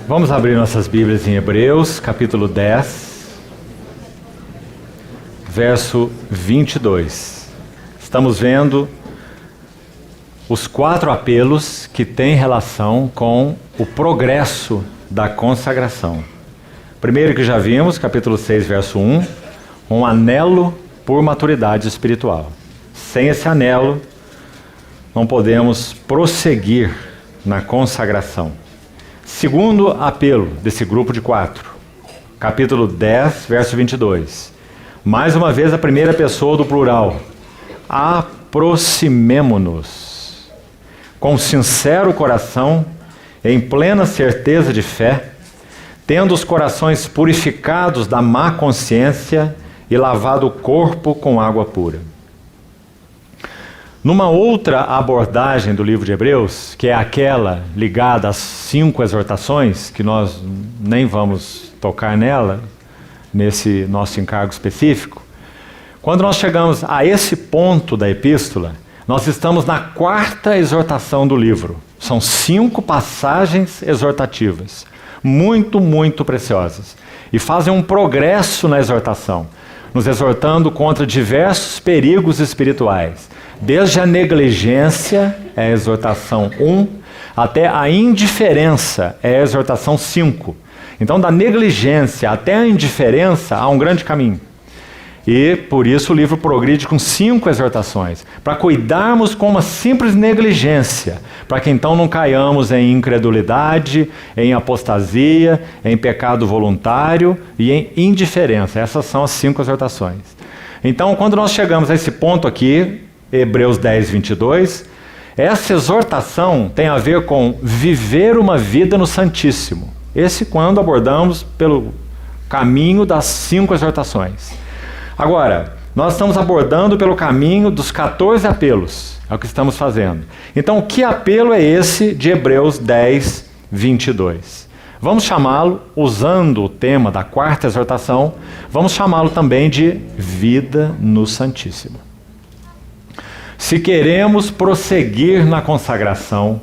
Vamos abrir nossas Bíblias em Hebreus, capítulo 10, verso 22. Estamos vendo os 4 apelos que têm relação com o progresso da consagração. Primeiro que já vimos, capítulo 6, verso 1, um anelo por maturidade espiritual. Sem esse anelo, não podemos prosseguir na consagração. Segundo apelo desse grupo de 4, capítulo 10, verso 22. Mais uma vez a primeira pessoa do plural. Aproximemo-nos com sincero coração, em plena certeza de fé, tendo os corações purificados da má consciência e lavado o corpo com água pura. Numa outra abordagem do livro de Hebreus, que é aquela ligada às 5 exortações, que nós nem vamos tocar nela, nesse nosso encargo específico, quando nós chegamos a esse ponto da epístola, nós estamos na 4ª exortação do livro. São 5 passagens exortativas, muito preciosas, e fazem um progresso na exortação, nos exortando contra diversos perigos espirituais. Desde a negligência, é a exortação 1, até a indiferença, é a exortação 5. Então, da negligência até a indiferença, há um grande caminho. E, por isso, o livro progride com 5 exortações, para cuidarmos com uma simples negligência, para que então não caiamos em incredulidade, em apostasia, em pecado voluntário e em indiferença. Essas são as 5 exortações. Então, quando nós chegamos a esse ponto aqui, Hebreus 10, 22, essa exortação tem a ver com viver uma vida no Santíssimo. Esse quando abordamos pelo caminho das 5 exortações. Agora, nós estamos abordando pelo caminho dos 14 apelos, é o que estamos fazendo. Então, que apelo é esse de Hebreus 10, 22? Vamos chamá-lo, usando o tema da 4ª exortação, vamos chamá-lo também de vida no Santíssimo. Se queremos prosseguir na consagração,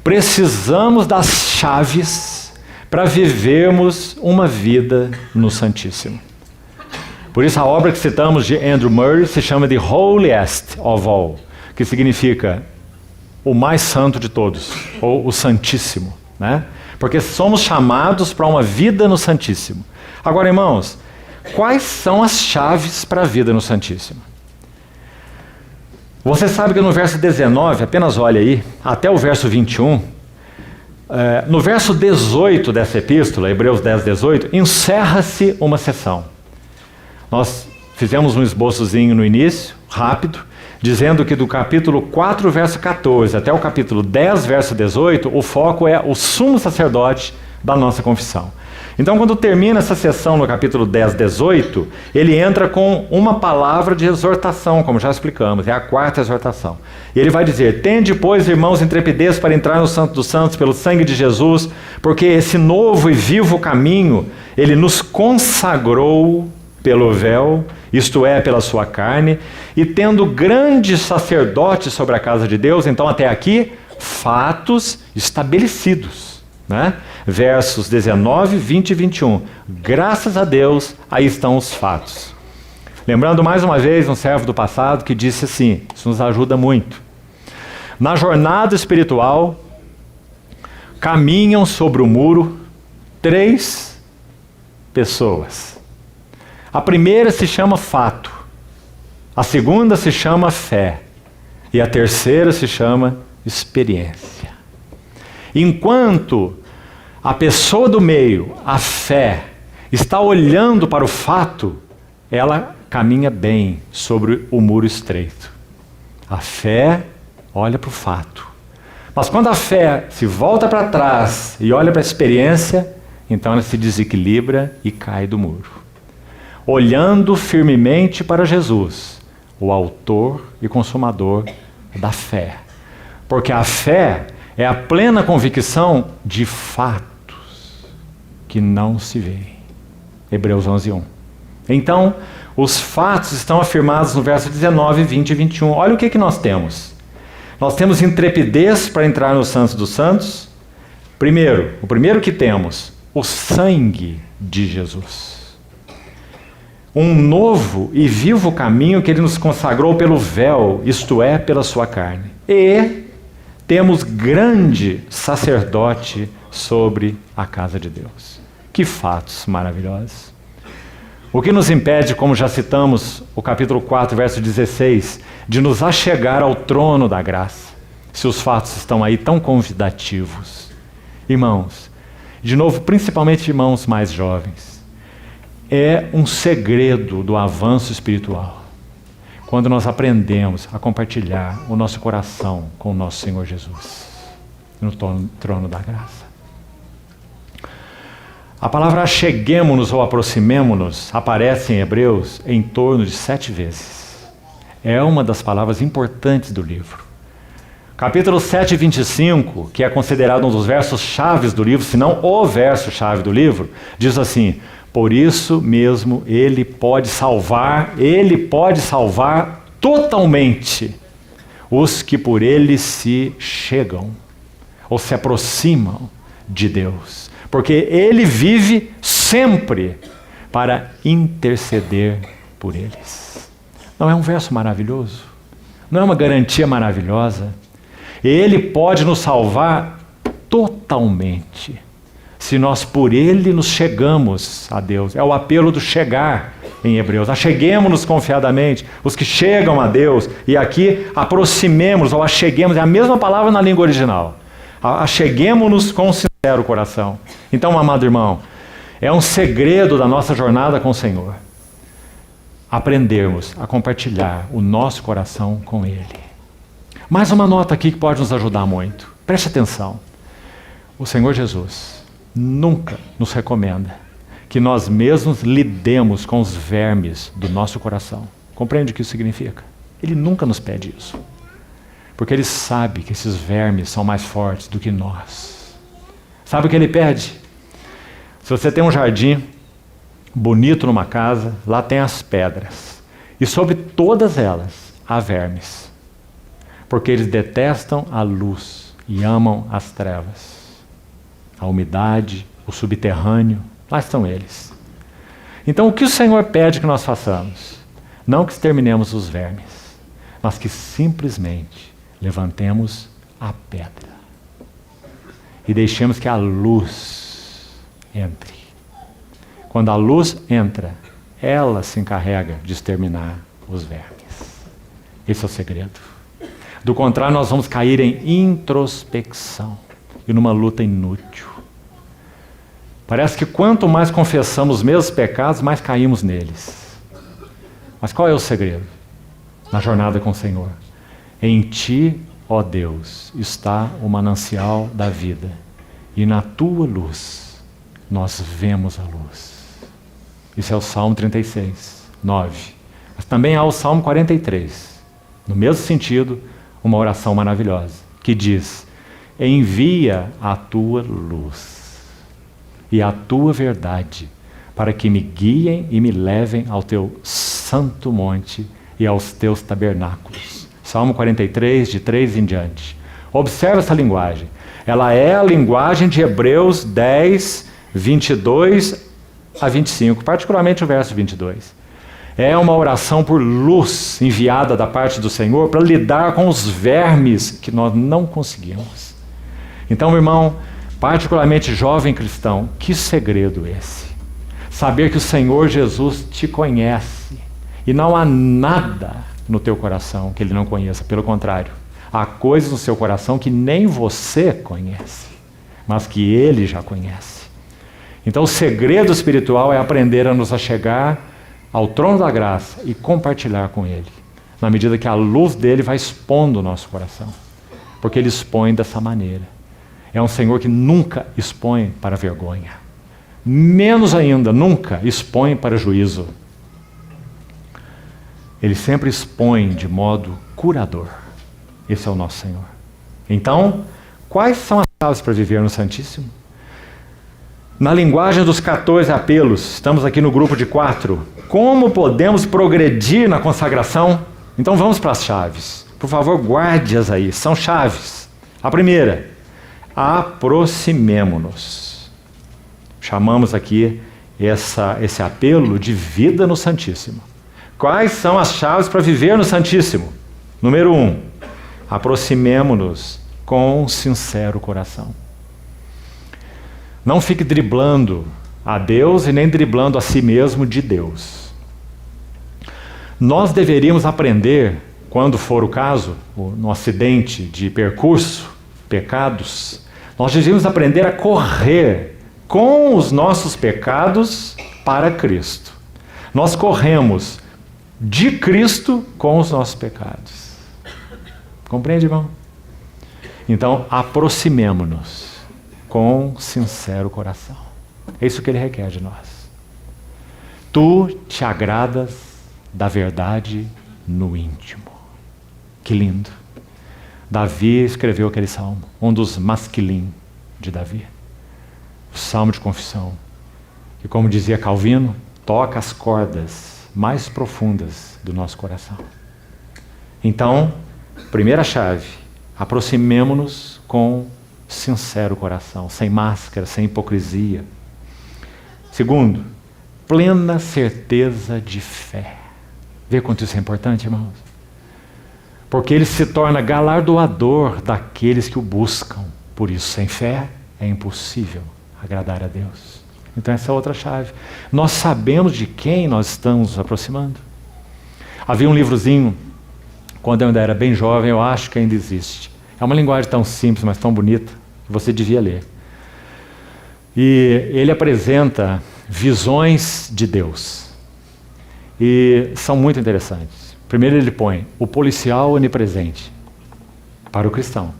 precisamos das chaves para vivermos uma vida no Santíssimo. Por isso a obra que citamos de Andrew Murray se chama de Holiest of All, que significa o mais santo de todos, ou o Santíssimo, né? Porque somos chamados para uma vida no Santíssimo. Agora, irmãos, quais são as chaves para a vida no Santíssimo? Você sabe que no verso 19, apenas olha aí, até o verso 21, no verso 18 dessa epístola, Hebreus 10, 18, encerra-se uma sessão. Nós fizemos um esboçozinho no início, rápido, dizendo que do capítulo 4, verso 14, até o capítulo 10, verso 18, o foco é o sumo sacerdote da nossa confissão. Então, quando termina essa sessão no capítulo 10, 18, ele entra com uma palavra de exortação, como já explicamos, é a 4ª exortação. E ele vai dizer: tende, pois, irmãos, intrepidez para entrar no Santo dos Santos pelo sangue de Jesus, porque esse novo e vivo caminho, ele nos consagrou pelo véu, isto é, pela sua carne, e tendo grande sacerdote sobre a casa de Deus, então até aqui, fatos estabelecidos. Né? Versos 19, 20 e 21. Graças a Deus, aí estão os fatos. Lembrando mais uma vez um servo do passado que disse assim, isso nos ajuda muito. Na jornada espiritual, caminham sobre o muro 3 pessoas. A primeira se chama fato, a segunda se chama fé e a terceira se chama experiência. Enquanto a pessoa do meio, a fé, está olhando para o fato, ela caminha bem sobre o muro estreito. A fé olha para o fato. Mas quando a fé se volta para trás e olha para a experiência, então ela se desequilibra e cai do muro. Olhando firmemente para Jesus, o autor e consumador da fé. Porque a fé é a plena convicção de fatos que não se veem. Hebreus 11, 1. Então, os fatos estão afirmados no verso 19, 20 e 21. Olha o que nós temos. Nós temos intrepidez para entrar no Santo dos Santos, Primeiro, o primeiro que temos, o sangue de Jesus. Um novo e vivo caminho que ele nos consagrou pelo véu, isto é, pela sua carne. E temos grande sacerdote sobre a casa de Deus. Que fatos maravilhosos. O que nos impede, como já citamos, o capítulo 4, verso 16, de nos achegar ao trono da graça, se os fatos estão aí tão convidativos? Irmãos, de novo, principalmente irmãos mais jovens, é um segredo do avanço espiritual quando nós aprendemos a compartilhar o nosso coração com o nosso Senhor Jesus no trono da graça. A palavra acheguemo-nos ou aproximemo-nos aparece em Hebreus em torno de 7 vezes. É uma das palavras importantes do livro. Capítulo 7, 25, que é considerado um dos versos chaves do livro, se não o verso-chave do livro, diz assim: por isso mesmo ele pode salvar totalmente os que por ele se chegam, ou se aproximam de Deus. Porque ele vive sempre para interceder por eles. Não é um verso maravilhoso? Não é uma garantia maravilhosa? Ele pode nos salvar totalmente, se nós por ele nos chegamos a Deus. É o apelo do chegar em Hebreus. Acheguemo-nos confiadamente, os que chegam a Deus. E aqui, aproximemos ou acheguemos, é a mesma palavra na língua original. Acheguemo-nos com um sincero coração. Então, amado irmão, é um segredo da nossa jornada com o Senhor aprendermos a compartilhar o nosso coração com Ele. Mais uma nota aqui que pode nos ajudar muito. Preste atenção. O Senhor Jesus nunca nos recomenda que nós mesmos lidemos com os vermes do nosso coração. Compreende o que isso significa? Ele nunca nos pede isso. Porque Ele sabe que esses vermes são mais fortes do que nós. Sabe o que Ele pede? Se você tem um jardim bonito numa casa, lá tem as pedras. E sobre todas elas há vermes. Porque eles detestam a luz e amam as trevas. A umidade, o subterrâneo, lá estão eles. Então o que o Senhor pede que nós façamos? Não que exterminemos os vermes, mas que simplesmente levantemos a pedra e deixemos que a luz entre. Quando a luz entra, ela se encarrega de exterminar os vermes. Esse é o segredo. Do contrário, nós vamos cair em introspecção e numa luta inútil. Parece que quanto mais confessamos os mesmos pecados, mais caímos neles. Mas qual é o segredo na jornada com o Senhor? Em Ti, ó Deus, está o manancial da vida, e na Tua luz nós vemos a luz. Isso é o Salmo 36, 9. Mas também há o Salmo 43, no mesmo sentido, uma oração maravilhosa, que diz: envia a Tua luz e a Tua verdade, para que me guiem e me levem ao Teu santo monte e aos Teus tabernáculos. Salmo 43, de 3 em diante. Observe essa linguagem. Ela é a linguagem de Hebreus 10, 22 a 25, particularmente o verso 22. É uma oração por luz enviada da parte do Senhor para lidar com os vermes que nós não conseguimos. Então, meu irmão, particularmente jovem cristão, que segredo esse? Saber que o Senhor Jesus te conhece e não há nada no teu coração que Ele não conheça. Pelo contrário, há coisas no seu coração que nem você conhece, mas que Ele já conhece. Então o segredo espiritual é aprender a nos achegar ao trono da graça e compartilhar com Ele, na medida que a luz dele vai expondo o nosso coração, porque Ele expõe dessa maneira. É um Senhor que nunca expõe para vergonha, menos ainda, nunca expõe para juízo. Ele sempre expõe de modo curador. Esse é o nosso Senhor. Então, quais são as chaves para viver no Santíssimo? Na linguagem dos 14 apelos, estamos aqui no grupo de 4. Como podemos progredir na consagração? Então vamos para as chaves. Por favor, guarde-as aí. São chaves. A primeira, aproximemo-nos. Chamamos aqui esse apelo de vida no Santíssimo. Quais são as chaves para viver no Santíssimo? Número 1, aproximemo-nos com sincero coração. Não fique driblando a Deus e nem driblando a si mesmo de Deus. Nós deveríamos aprender, quando for o caso, no acidente de percurso, pecados, nós deveríamos aprender a correr com os nossos pecados para Cristo. Nós corremos de Cristo com os nossos pecados. Compreende, irmão? Então, aproximemo-nos com sincero coração. É isso que ele requer de nós. Tu te agradas da verdade no íntimo. Que lindo. Davi escreveu aquele salmo, um dos masquilim de Davi. O salmo de confissão. Que, como dizia Calvino, toca as cordas mais profundas do nosso coração. Então, primeira chave, aproximemo-nos com sincero coração, sem máscara, sem hipocrisia. Segundo, plena certeza de fé. Vê quanto isso é importante, irmãos? Porque ele se torna galardoador daqueles que o buscam. Por isso, sem fé, é impossível agradar a Deus. Então essa é outra chave. Nós sabemos de quem nós estamos nos aproximando. Havia um livrozinho, quando eu ainda era bem jovem, eu acho que ainda existe. É uma linguagem tão simples, mas tão bonita, que você devia ler. E ele apresenta visões de Deus. E são muito interessantes. Primeiro ele põe o policial onipresente para o cristão.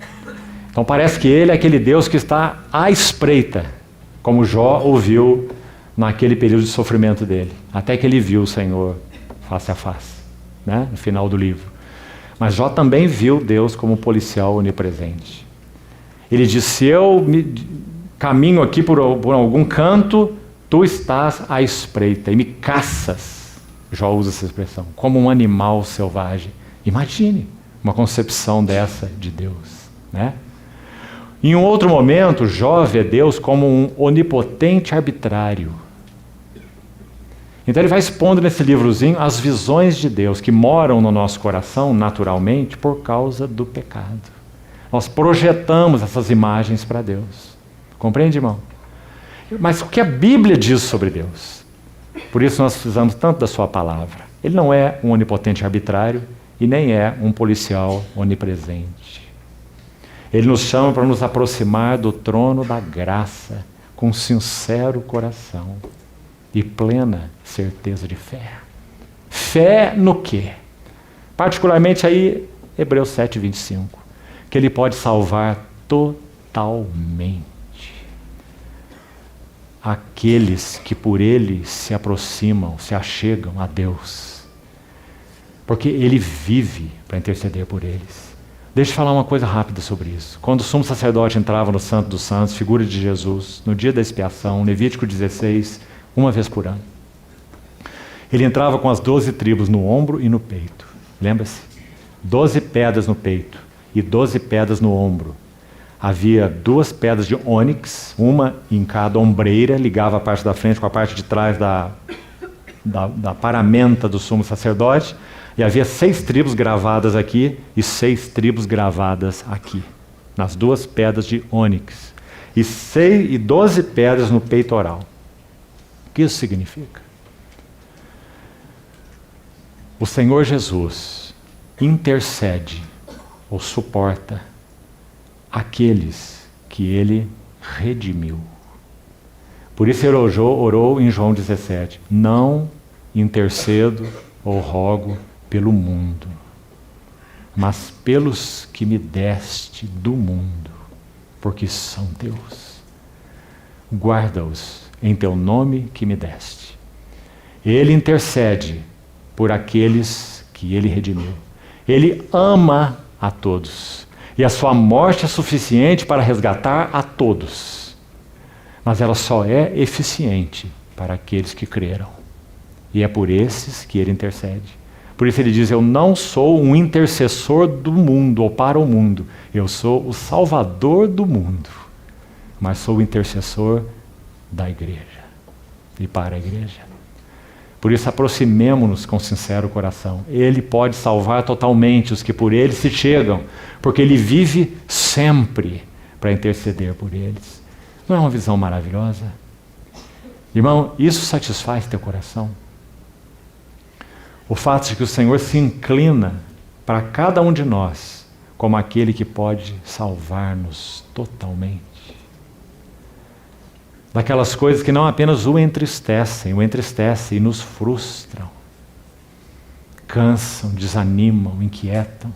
Então parece que ele é aquele Deus que está à espreita, como Jó ouviu naquele período de sofrimento dele, até que ele viu o Senhor face a face, né? No final do livro. Mas Jó também viu Deus como policial onipresente. Ele diz, se eu caminho aqui por algum canto, tu estás à espreita e me caças. Jó usa essa expressão, como um animal selvagem. Imagine uma concepção dessa de Deus, né? Em um outro momento, Jó vê Deus como um onipotente arbitrário. Então ele vai expondo nesse livrozinho as visões de Deus que moram no nosso coração naturalmente por causa do pecado. Nós projetamos essas imagens para Deus. Compreende, irmão? Mas o que a Bíblia diz sobre Deus? Por isso nós precisamos tanto da sua palavra. Ele não é um onipotente arbitrário e nem é um policial onipresente. Ele nos chama para nos aproximar do trono da graça com sincero coração e plena certeza de fé. Fé no quê? Particularmente aí, Hebreus 7:25, que ele pode salvar totalmente aqueles que por ele se aproximam, se achegam a Deus. Porque ele vive para interceder por eles. Deixa eu falar uma coisa rápida sobre isso. Quando o sumo sacerdote entrava no Santo dos Santos, figura de Jesus, no dia da expiação, Levítico 16, uma vez por ano, ele entrava com as 12 tribos no ombro e no peito. Lembra-se? 12 pedras no peito e 12 pedras no ombro. Havia 2 pedras de ônix, uma em cada ombreira, ligava a parte da frente com a parte de trás da paramenta do sumo sacerdote. E havia 6 tribos gravadas aqui e 6 tribos gravadas aqui, nas 2 pedras de ônix. E 12 pedras no peitoral. O que isso significa? O Senhor Jesus intercede ou suporta aqueles que Ele redimiu. Por isso ele orou em João 17, não intercedo ou rogo pelo mundo, mas pelos que me deste do mundo, porque são teus. Guarda-os em teu nome que me deste. Ele intercede por aqueles que ele redimiu. Ele ama a todos. E a sua morte é suficiente para resgatar a todos. Mas ela só é eficiente para aqueles que creram. E é por esses que ele intercede. Por isso ele diz, eu não sou um intercessor do mundo ou para o mundo. Eu sou o salvador do mundo. mas sou o intercessor da igreja e para a igreja. Por isso, aproximemo-nos com sincero coração. Ele pode salvar totalmente os que por ele se chegam, porque ele vive sempre para interceder por eles. Não é uma visão maravilhosa? Irmão, isso satisfaz teu coração? O fato de que o Senhor se inclina para cada um de nós como aquele que pode salvar-nos totalmente. Daquelas coisas que não apenas o entristecem e nos frustram, cansam, desanimam, inquietam,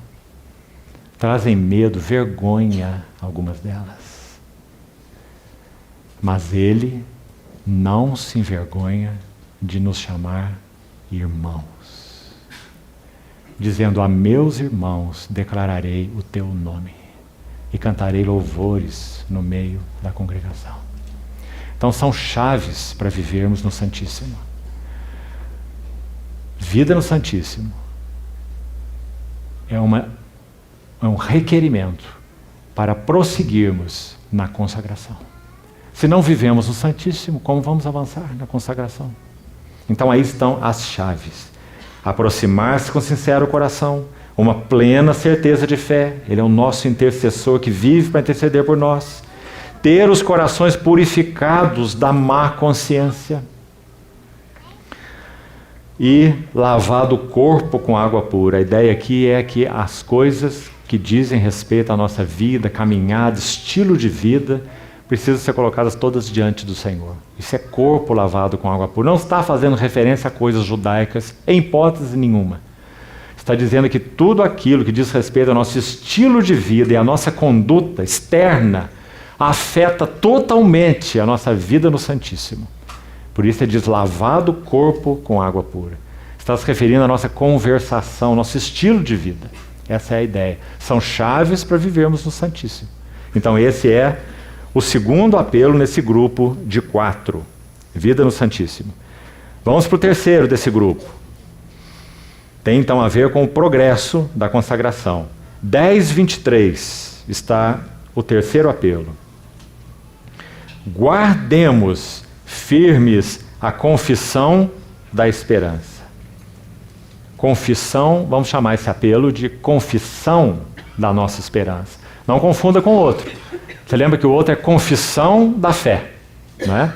trazem medo, vergonha, algumas delas. Mas Ele não se envergonha de nos chamar irmãos, dizendo: a meus irmãos declararei o teu nome e cantarei louvores no meio da congregação. Então são chaves para vivermos no Santíssimo. Vida no Santíssimo é um requerimento para prosseguirmos na consagração. Se não vivemos no Santíssimo, como vamos avançar na consagração? Então aí estão as chaves. Aproximar-se com sincero coração, uma plena certeza de fé. Ele é o nosso intercessor que vive para interceder por nós. Ter os corações purificados da má consciência. E lavado o corpo com água pura. A ideia aqui é que as coisas que dizem respeito à nossa vida, caminhada, estilo de vida, precisam ser colocadas todas diante do Senhor. Isso é corpo lavado com água pura. Não está fazendo referência a coisas judaicas, em hipótese nenhuma. Está dizendo que tudo aquilo que diz respeito ao nosso estilo de vida e à nossa conduta externa afeta totalmente a nossa vida no Santíssimo. Por isso ele diz: lavado o corpo com água pura. Está se referindo à nossa conversação, nosso estilo de vida. Essa é a ideia. São chaves para vivermos no Santíssimo. Então esse é o segundo apelo nesse grupo de 4. Vida no Santíssimo. Vamos para o terceiro desse grupo. Tem então a ver com o progresso da consagração. 10:23 está o terceiro apelo. Guardemos firmes a confissão da esperança. Confissão, vamos chamar esse apelo de confissão da nossa esperança. Não confunda com o outro. Você lembra que o outro é confissão da fé, não é?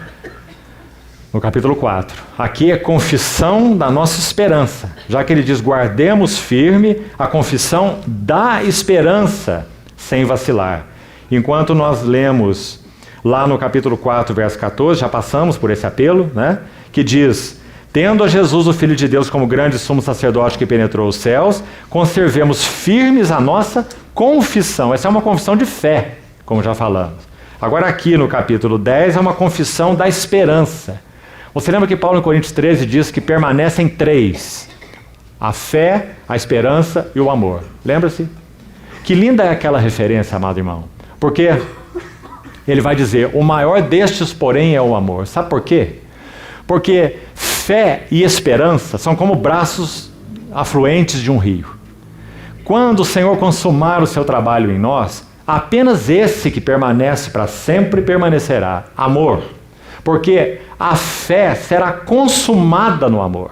No capítulo 4. Aqui é confissão da nossa esperança, já que ele diz: guardemos firme a confissão da esperança, sem vacilar. Enquanto nós lemos lá no capítulo 4, verso 14, já passamos por esse apelo, né? Que diz: tendo a Jesus, o Filho de Deus, como grande sumo sacerdote que penetrou os céus, conservemos firmes a nossa confissão. Essa é uma confissão de fé, como já falamos. Agora aqui no capítulo 10 é uma confissão da esperança. Você lembra que Paulo em Coríntios 13 diz que permanecem 3: a fé, a esperança e o amor. Lembra-se? Que linda é aquela referência, amado irmão. Porque ele vai dizer: o maior destes, porém, é o amor. Sabe por quê? Porque fé e esperança são como braços afluentes de um rio. Quando o Senhor consumar o seu trabalho em nós, apenas esse que permanece para sempre permanecerá: amor. Porque a fé será consumada no amor.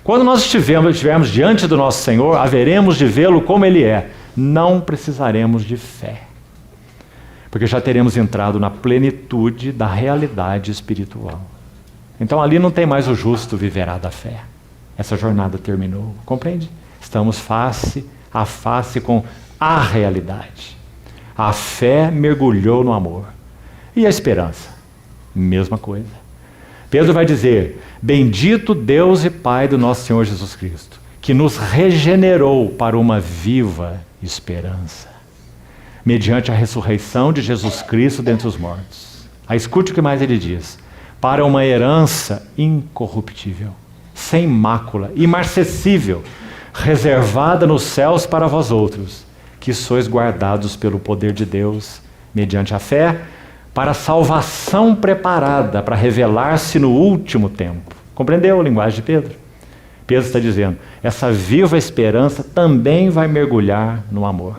Quando nós estivermos diante do nosso Senhor, haveremos de vê-lo como Ele é. Não precisaremos de fé, porque já teremos entrado na plenitude da realidade espiritual. Então ali não tem mais o justo viverá da fé. Essa jornada terminou, compreende? Estamos face a face com a realidade. A fé mergulhou no amor. E a esperança? Mesma coisa. Pedro vai dizer: bendito Deus e Pai do nosso Senhor Jesus Cristo, que nos regenerou para uma viva esperança, mediante a ressurreição de Jesus Cristo dentre os mortos. Aí escute o que mais ele diz: para uma herança incorruptível, sem mácula, imarcessível, reservada nos céus para vós outros, que sois guardados pelo poder de Deus, mediante a fé, para a salvação preparada para revelar-se no último tempo. Compreendeu a linguagem de Pedro? Pedro está dizendo: essa viva esperança também vai mergulhar no amor.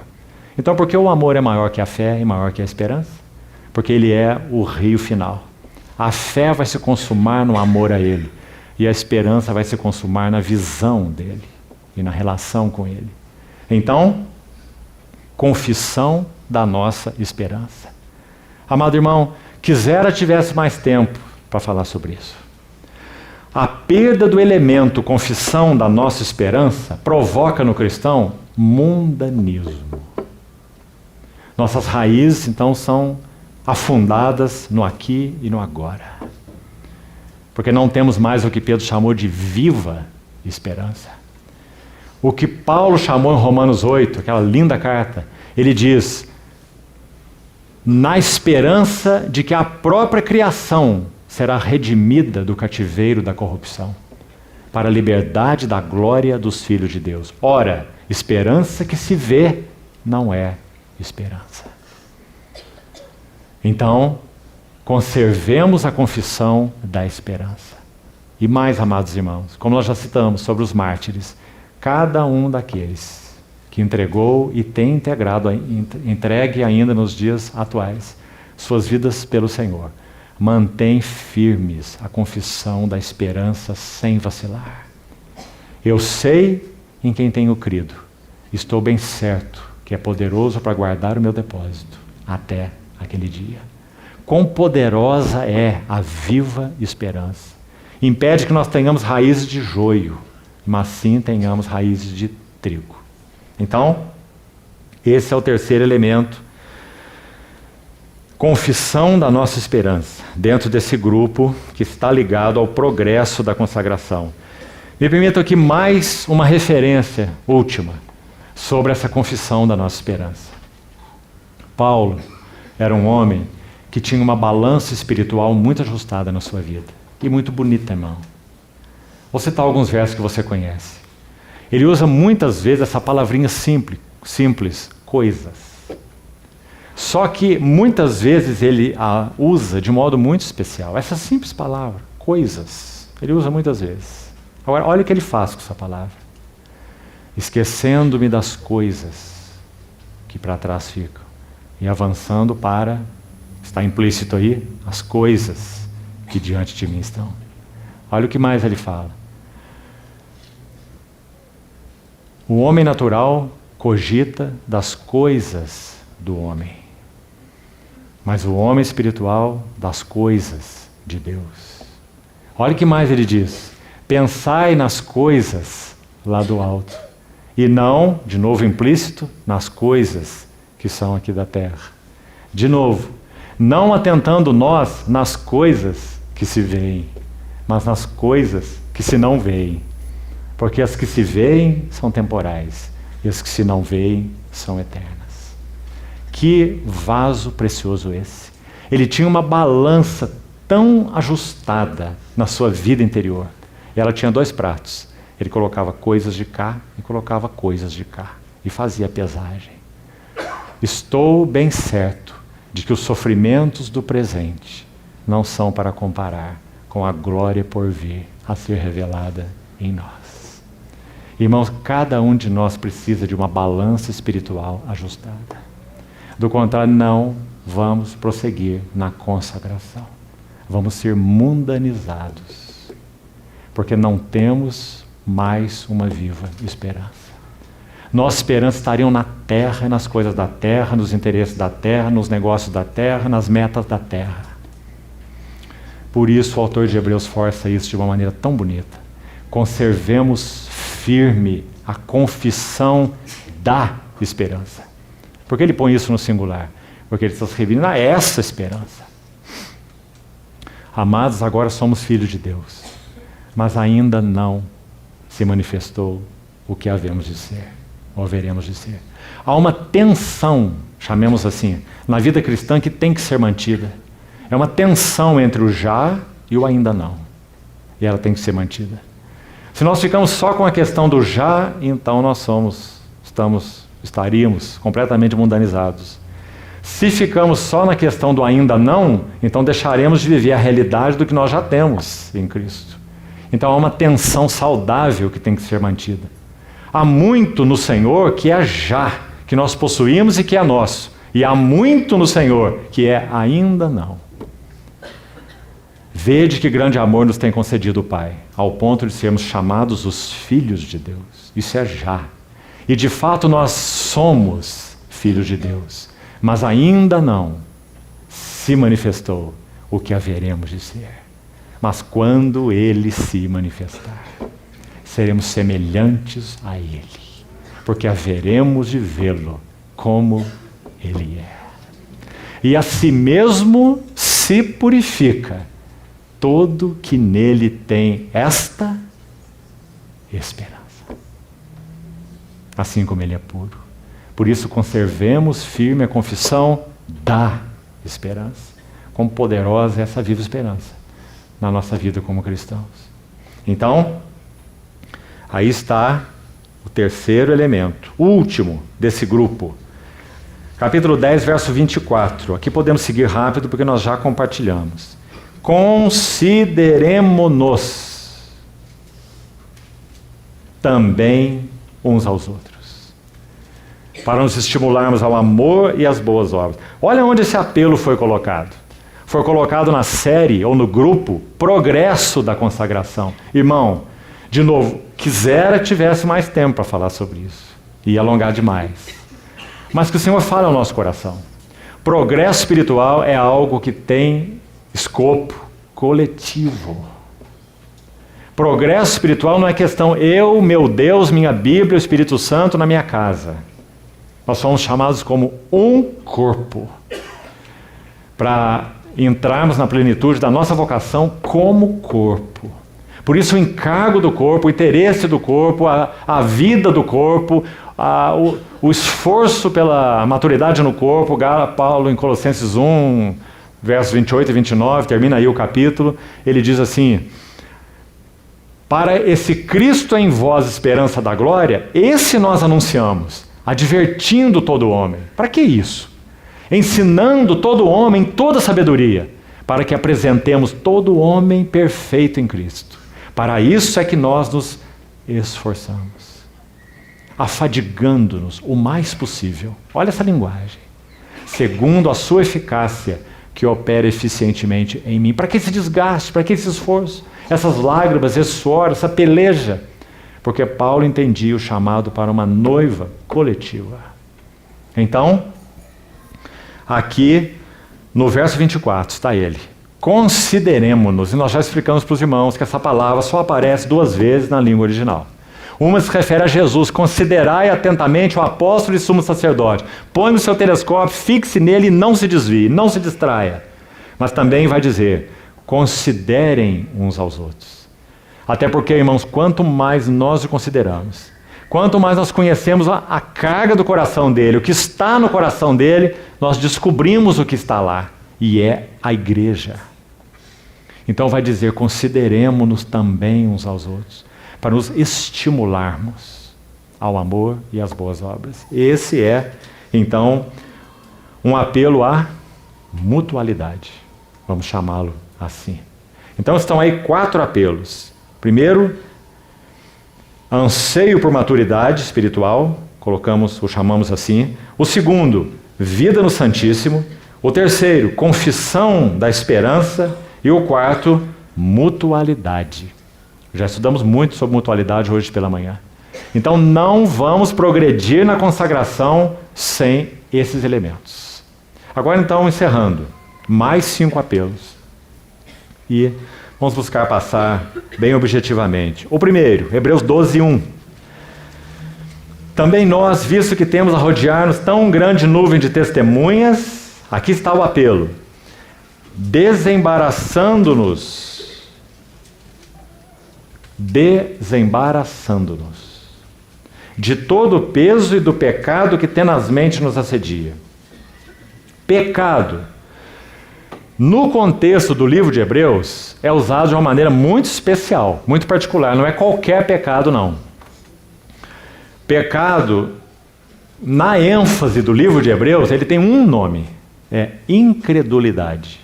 Então, por que o amor é maior que a fé e maior que a esperança? porque Ele é o rio final. A fé vai se consumar no amor a Ele, e a esperança vai se consumar na visão dEle e na relação com Ele. Então, confissão da nossa esperança. Amado irmão, quisera tivesse mais tempo para falar sobre isso. A perda do elemento confissão da nossa esperança provoca no cristão mundanismo. Nossas raízes, então, são afundadas no aqui e no agora. Porque não temos mais o que Pedro chamou de viva esperança. O que Paulo chamou em Romanos 8, aquela linda carta, ele diz: na esperança de que a própria criação será redimida do cativeiro da corrupção, para a liberdade da glória dos filhos de Deus. Ora, esperança que se vê não é esperança. Então, conservemos a confissão da esperança. E mais, amados irmãos, como nós já citamos sobre os mártires, cada um daqueles que entregou e tem entregue ainda nos dias atuais suas vidas pelo Senhor, mantém firmes a confissão da esperança sem vacilar. Eu sei em quem tenho crido, estou bem certo que é poderoso para guardar o meu depósito até aquele dia. Quão poderosa é a viva esperança. Impede que nós tenhamos raízes de joio, mas sim tenhamos raízes de trigo. Então, esse é o terceiro elemento. Confissão da nossa esperança, dentro desse grupo que está ligado ao progresso da consagração. Me permito aqui mais uma referência última sobre essa confissão da nossa esperança. Paulo era um homem que tinha uma balança espiritual muito ajustada na sua vida. E muito bonita, irmão. Vou citar alguns versos que você conhece. Ele usa muitas vezes essa palavrinha simples, coisas. Só que muitas vezes ele a usa de modo muito especial. Essa simples palavra, coisas, ele usa muitas vezes. Agora, olha o que ele faz com essa palavra. Esquecendo-me das coisas que para trás ficam e avançando para, está implícito aí, as coisas que diante de mim estão. Olha o que mais ele fala. O homem natural cogita das coisas do homem, mas o homem espiritual das coisas de Deus. Olha o que mais ele diz. Pensai nas coisas lá do alto, e não, de novo implícito, nas coisas que são aqui da terra. De novo, não atentando nós nas coisas que se veem, mas nas coisas que se não veem. Porque as que se veem são temporais, e as que se não veem são eternas. Que vaso precioso esse! Ele tinha uma balança tão ajustada na sua vida interior. E ela tinha 2 pratos. Ele colocava coisas de cá e colocava coisas de cá. E fazia a pesagem. Estou bem certo de que os sofrimentos do presente não são para comparar com a glória por vir a ser revelada em nós. Irmãos, cada um de nós precisa de uma balança espiritual ajustada. Do contrário, não vamos prosseguir na consagração. Vamos ser mundanizados, porque não temos mais uma viva esperança. Nossa esperança estariam na terra e nas coisas da terra, nos interesses da terra, nos negócios da terra, nas metas da terra. Por isso o autor de Hebreus força isso de uma maneira tão bonita. Conservemos firme a confissão da esperança. Por que ele põe isso no singular? Porque ele está se referindo a essa esperança. Amados, agora somos filhos de Deus, mas ainda não se manifestou o que havemos de ser, ou haveremos de ser. Há uma tensão, chamemos assim, na vida cristã que tem que ser mantida. É uma tensão entre o já e o ainda não. E ela tem que ser mantida. Se nós ficamos só com a questão do já, então nós estaríamos completamente mundanizados. Se ficamos só na questão do ainda não, então deixaremos de viver a realidade do que nós já temos em Cristo. Então há uma tensão saudável que tem que ser mantida. Há muito no Senhor que é já, que nós possuímos e que é nosso. E há muito no Senhor, que é ainda não. Vede que grande amor nos tem concedido o Pai, ao ponto de sermos chamados os filhos de Deus. Isso é já. E de fato nós somos filhos de Deus, mas ainda não se manifestou o que haveremos de ser. Mas quando Ele se manifestar, seremos semelhantes a Ele, porque haveremos de vê-lo como Ele é. E a si mesmo se purifica todo que nele tem esta esperança. Assim como Ele é puro. Por isso conservemos firme a confissão da esperança. Como poderosa é essa viva esperança na nossa vida como cristãos. Então, aí está o terceiro elemento, o último desse grupo. Capítulo 10, verso 24. Aqui podemos seguir rápido porque nós já compartilhamos. Consideremo-nos também uns aos outros, para nos estimularmos ao amor e às boas obras. Olha onde esse apelo foi colocado. Foi colocado na série ou no grupo Progresso da Consagração. Irmão, de novo, quisera tivesse mais tempo para falar sobre isso. Ia alongar demais. Mas que o Senhor fale ao nosso coração. Progresso espiritual é algo que tem escopo coletivo. Progresso espiritual não é questão eu, meu Deus, minha Bíblia, o Espírito Santo na minha casa. Nós somos chamados como um corpo para entrarmos na plenitude da nossa vocação como corpo. Por isso o encargo do corpo, o interesse do corpo, a vida do corpo, o esforço pela maturidade no corpo. Paulo em Colossenses 1, versos 28 e 29, termina aí o capítulo, ele diz assim: para esse Cristo em vós, esperança da glória, esse nós anunciamos, advertindo todo homem. Para que isso? Ensinando todo homem toda sabedoria, para que apresentemos todo homem perfeito em Cristo. Para isso é que nós nos esforçamos, afadigando-nos o mais possível. Olha essa linguagem. Segundo a sua eficácia, que opera eficientemente em mim. Para que esse desgaste? Para que esse esforço? Essas lágrimas, esse suor, essa peleja? Porque Paulo entendia o chamado para uma noiva coletiva. Então, aqui no verso 24 está ele. Consideremo-nos, e nós já explicamos para os irmãos que essa palavra só aparece 2 vezes na língua original. Uma se refere a Jesus: considerai atentamente o apóstolo e sumo sacerdote. Põe no seu telescópio, fixe nele e não se desvie, não se distraia. Mas também vai dizer: considerem uns aos outros. Até porque, irmãos, quanto mais nós o consideramos, quanto mais nós conhecemos a carga do coração dele, o que está no coração dele, nós descobrimos o que está lá, e é a igreja. Então vai dizer: consideremo-nos também uns aos outros, para nos estimularmos ao amor e às boas obras. Esse é, então, um apelo à mutualidade. Vamos chamá-lo assim. Então estão aí 4 apelos. Primeiro, anseio por maturidade espiritual, o chamamos assim. O segundo, vida no Santíssimo. O terceiro, confissão da esperança. E o quarto, mutualidade. Já estudamos muito sobre mutualidade hoje pela manhã. Então não vamos progredir na consagração sem esses elementos. Agora então, encerrando, mais 5 apelos. E vamos buscar passar bem objetivamente. O primeiro, Hebreus 12, 1. Também nós, visto que temos a rodear-nos tão grande nuvem de testemunhas, aqui está o apelo: desembaraçando-nos de todo o peso e do pecado que tenazmente nos assedia. Pecado, no contexto do livro de Hebreus, é usado de uma maneira muito especial, muito particular. Não é qualquer pecado, não. Pecado, na ênfase do livro de Hebreus, ele tem um nome: é incredulidade.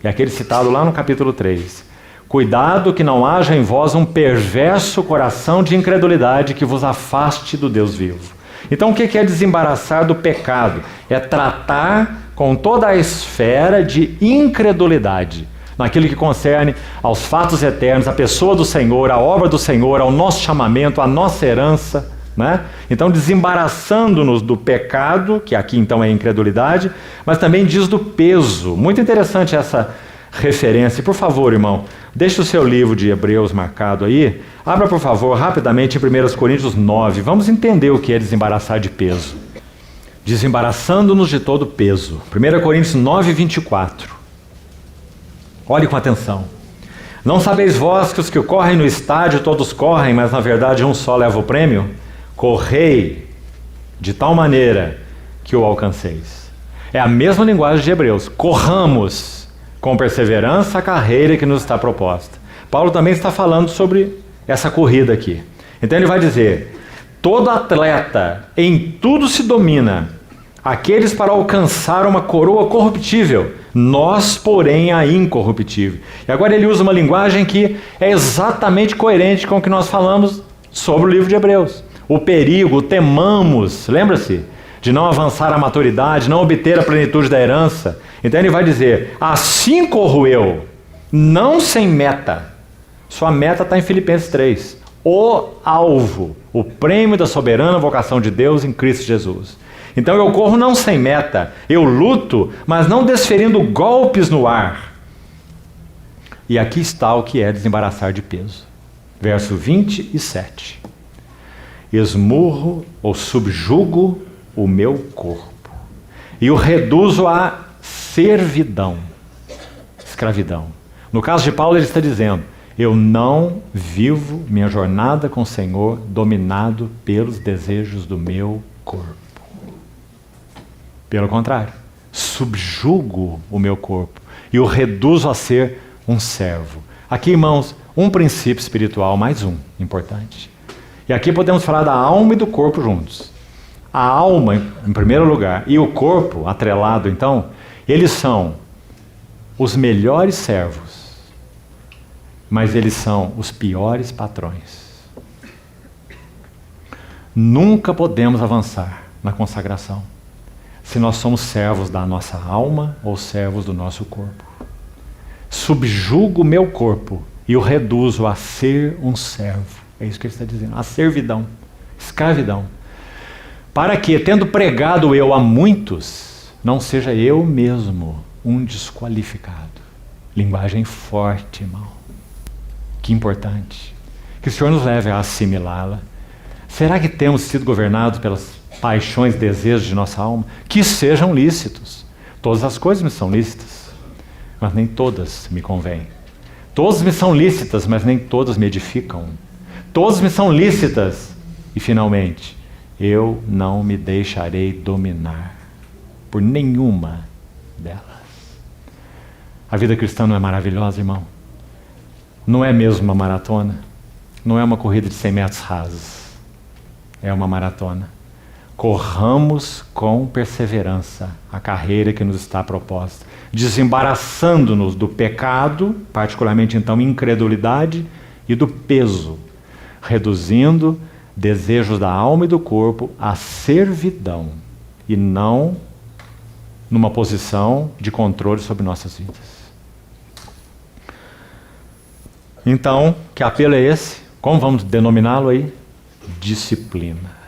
É aquele citado lá no capítulo 3. Cuidado que não haja em vós um perverso coração de incredulidade que vos afaste do Deus vivo. Então o que é desembaraçar do pecado? É tratar com toda a esfera de incredulidade, naquilo que concerne aos fatos eternos, à pessoa do Senhor, à obra do Senhor, ao nosso chamamento, à nossa herança, né? Então desembaraçando-nos do pecado, que aqui então é incredulidade, mas também diz do peso. Muito interessante essa referência. Por favor, irmão, deixe o seu livro de Hebreus marcado aí. Abra, por favor, rapidamente em 1 Coríntios 9. Vamos entender o que é desembaraçar de peso. Desembaraçando-nos de todo peso. 1 Coríntios 9, 24. Olhe com atenção. Não sabeis vós que os que correm no estádio todos correm, mas na verdade um só leva o prêmio? Correi de tal maneira que o alcanceis. É a mesma linguagem de Hebreus. Corramos com perseverança a carreira que nos está proposta. Paulo também está falando sobre essa corrida aqui. Então ele vai dizer: todo atleta em tudo se domina, aqueles para alcançar uma coroa corruptível, nós, porém, a incorruptível. E agora ele usa uma linguagem que é exatamente coerente com o que nós falamos sobre o livro de Hebreus. O perigo, temamos, lembra-se? De não avançar à maturidade, não obter a plenitude da herança. Então ele vai dizer: assim corro eu, não sem meta. Sua meta está em Filipenses 3. O alvo, o prêmio da soberana vocação de Deus em Cristo Jesus. Então eu corro não sem meta, eu luto, mas não desferindo golpes no ar. E aqui está o que é desembaraçar de peso. Verso 27. Esmurro ou subjugo o meu corpo e o reduzo à servidão, escravidão. No caso de Paulo ele está dizendo: eu não vivo minha jornada com o Senhor dominado pelos desejos do meu corpo. Pelo contrário, subjugo o meu corpo e o reduzo a ser um servo. Aqui, irmãos, um princípio espiritual, mais um, importante. E aqui podemos falar da alma e do corpo juntos. A alma, em primeiro lugar, e o corpo, atrelado, então, eles são os melhores servos, mas eles são os piores patrões. Nunca podemos avançar na consagração se nós somos servos da nossa alma ou servos do nosso corpo. Subjugo o meu corpo e o reduzo a ser um servo. É isso que ele está dizendo. A servidão, escravidão. Para que, tendo pregado eu a muitos, não seja eu mesmo um desqualificado. Linguagem forte, irmão. Que importante. Que o Senhor nos leve a assimilá-la. Será que temos sido governados pelas paixões, desejos de nossa alma? Que sejam lícitos. Todas as coisas me são lícitas, mas nem todas me convêm. Todas me são lícitas, mas nem todas me edificam. Todas me são lícitas e, finalmente, eu não me deixarei dominar por nenhuma delas. A vida cristã não é maravilhosa, irmão? Não é mesmo uma maratona? Não é uma corrida de 100 metros rasos. É uma maratona. Corramos com perseverança a carreira que nos está proposta, desembaraçando-nos do pecado, particularmente então incredulidade, e do peso, reduzindo desejos da alma e do corpo à servidão, e não numa posição de controle sobre nossas vidas. Então, que apelo é esse? Como vamos denominá-lo aí? Disciplina.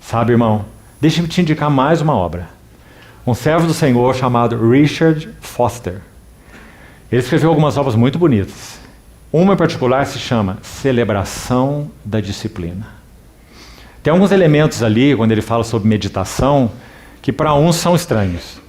Sabe, irmão, deixa-me te indicar mais uma obra. Um servo do Senhor chamado Richard Foster. Ele escreveu algumas obras muito bonitas. Uma em particular se chama Celebração da Disciplina. Tem alguns elementos ali, quando ele fala sobre meditação, que para uns são estranhos.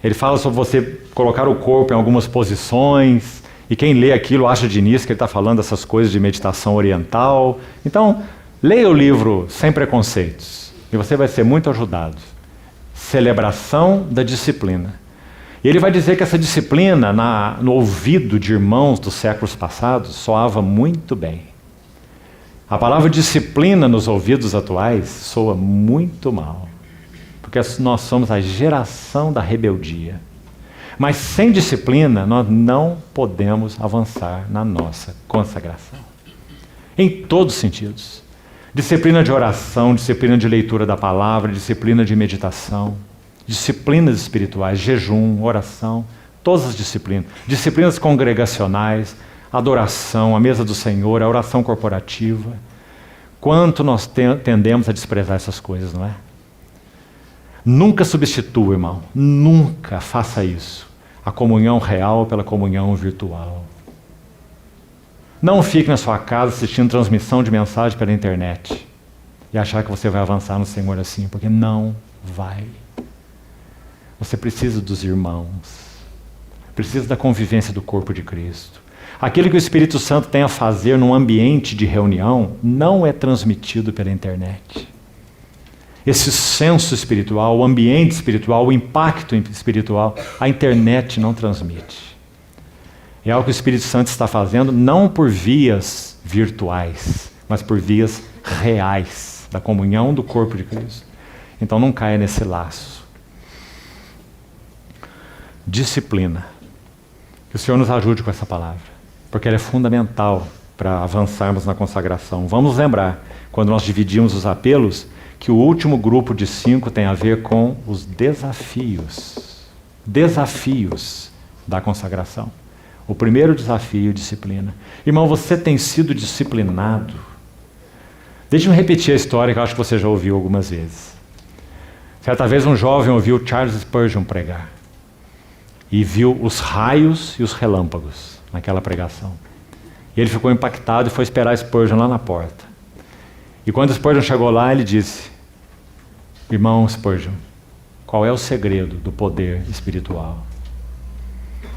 Ele fala sobre você colocar o corpo em algumas posições, e quem lê aquilo acha de início que ele está falando dessas coisas de meditação oriental. Então, leia o livro Sem Preconceitos, e você vai ser muito ajudado. Celebração da Disciplina. E ele vai dizer que essa disciplina, no ouvido de irmãos dos séculos passados, soava muito bem. A palavra disciplina nos ouvidos atuais soa muito mal, porque nós somos a geração da rebeldia. Mas sem disciplina, nós não podemos avançar na nossa consagração. Em todos os sentidos. Disciplina de oração, disciplina de leitura da palavra, disciplina de meditação, disciplinas espirituais, jejum, oração, todas as disciplinas. Disciplinas congregacionais, adoração, a mesa do Senhor, a oração corporativa. Quanto nós tendemos a desprezar essas coisas, não é? Nunca substitua, irmão, nunca faça isso. A comunhão real pela comunhão virtual. Não fique na sua casa assistindo transmissão de mensagem pela internet e achar que você vai avançar no Senhor assim, porque não vai. Você precisa dos irmãos, precisa da convivência do corpo de Cristo. Aquilo que o Espírito Santo tem a fazer num ambiente de reunião não é transmitido pela internet. Esse senso espiritual, o ambiente espiritual, o impacto espiritual, a internet não transmite. É algo que o Espírito Santo está fazendo não por vias virtuais, mas por vias reais, da comunhão do corpo de Cristo. Então não caia nesse laço. Disciplina. Que o Senhor nos ajude com essa palavra, porque ela é fundamental para avançarmos na consagração. Vamos lembrar, quando nós dividimos os apelos, que o último grupo de 5 tem a ver com os desafios. Desafios da consagração. O primeiro desafio, disciplina. Irmão, você tem sido disciplinado. Deixe-me repetir a história que eu acho que você já ouviu algumas vezes. Certa vez um jovem ouviu Charles Spurgeon pregar. E viu os raios e os relâmpagos naquela pregação. E ele ficou impactado e foi esperar Spurgeon lá na porta. E quando Spurgeon chegou lá, ele disse: irmão Spurgeon, qual é o segredo do poder espiritual?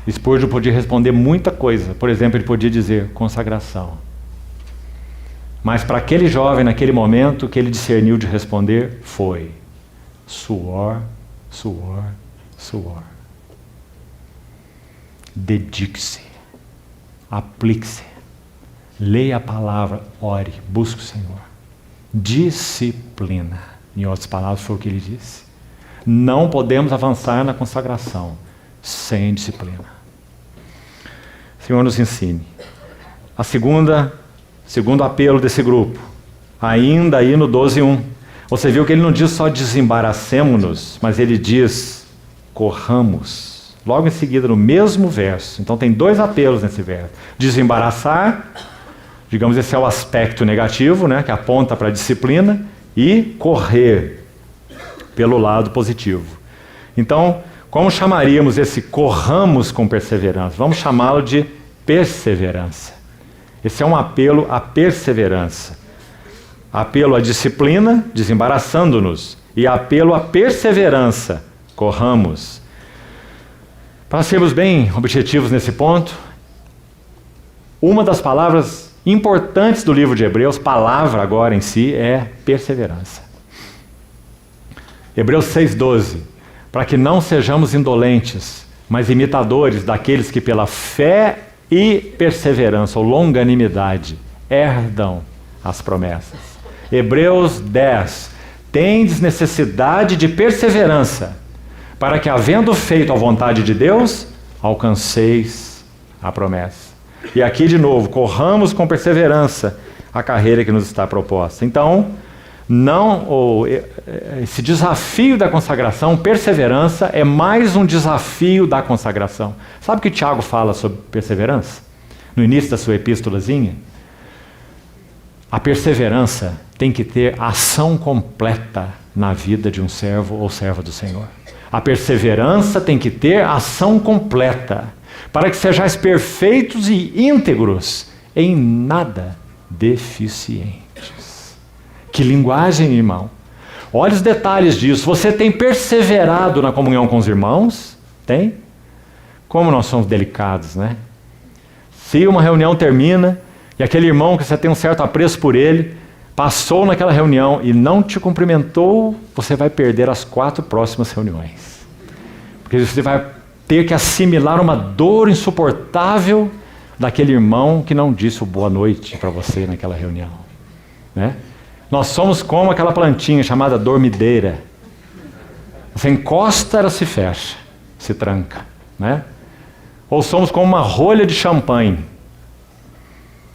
Spurgeon podia responder muita coisa. Por exemplo, ele podia dizer consagração. Mas para aquele jovem, naquele momento, o que ele discerniu de responder foi suor, suor, suor. Dedique-se, aplique-se, leia a palavra, ore, busque o Senhor. Disciplina, em outras palavras, foi o que ele disse. Não podemos avançar na consagração sem disciplina. O Senhor nos ensine. Segundo apelo desse grupo, ainda aí no 12:1, você viu que ele não diz só desembaracemo-nos, mas ele diz corramos. Logo em seguida, no mesmo verso. Então tem 2 apelos nesse verso. Desembaraçar, digamos, esse é o aspecto negativo, né, que aponta para a disciplina, e correr pelo lado positivo. Então, como chamaríamos esse corramos com perseverança? Vamos chamá-lo de perseverança. Esse é um apelo à perseverança. Apelo à disciplina, desembaraçando-nos, e apelo à perseverança, corramos. Para sermos bem objetivos nesse ponto, uma das palavras importantes do livro de Hebreus, palavra agora em si, é perseverança. Hebreus 6:12, para que não sejamos indolentes, mas imitadores daqueles que pela fé e perseverança, ou longanimidade, herdam as promessas. Hebreus 10, tendes necessidade de perseverança, para que, havendo feito a vontade de Deus, alcanceis a promessa. E aqui de novo, corramos com perseverança a carreira que nos está proposta. Então, esse desafio da consagração, perseverança, é mais um desafio da consagração. Sabe o que Tiago fala sobre perseverança? No início da sua epístolazinha? A perseverança tem que ter ação completa na vida de um servo ou serva do Senhor. A perseverança tem que ter ação completa, para que sejais perfeitos e íntegros, em nada deficientes. Que linguagem, irmão! Olha os detalhes disso. Você tem perseverado na comunhão com os irmãos? Tem? Como nós somos delicados, né? Se uma reunião termina e aquele irmão que você tem um certo apreço por ele, passou naquela reunião e não te cumprimentou, você vai perder as 4 próximas reuniões. Porque você vai ter que assimilar uma dor insuportável daquele irmão que não disse o boa noite para você naquela reunião, né? Nós somos como aquela plantinha chamada dormideira. Você encosta, ela se fecha, se tranca, né? Ou somos como uma rolha de champanhe.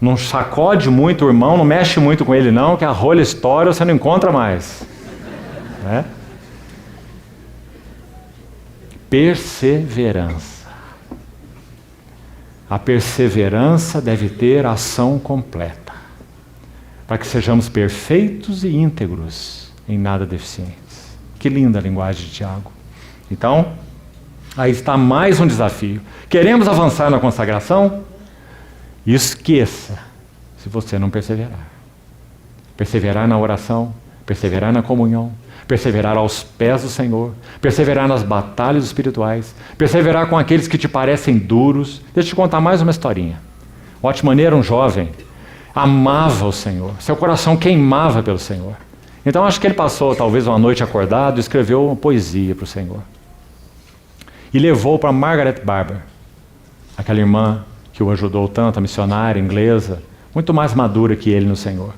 Não sacode muito o irmão, não mexe muito com ele não, que a rolha estoura, você não encontra mais. Né? Perseverança. A perseverança deve ter ação completa, para que sejamos perfeitos e íntegros, em nada deficientes. Que linda a linguagem de Tiago. Então, aí está mais um desafio. Queremos avançar na consagração? Esqueça se você não perseverar. Perseverar na oração, perseverar na comunhão, perseverar aos pés do Senhor, perseverar nas batalhas espirituais, perseverar com aqueles que te parecem duros. Deixa eu te contar mais uma historinha. Watchman era um jovem, amava o Senhor, seu coração queimava pelo Senhor. Então acho que ele passou talvez uma noite acordado e escreveu uma poesia para o Senhor. E levou para Margaret Barber, aquela irmã que o ajudou tanto, a missionária inglesa, muito mais madura que ele no Senhor.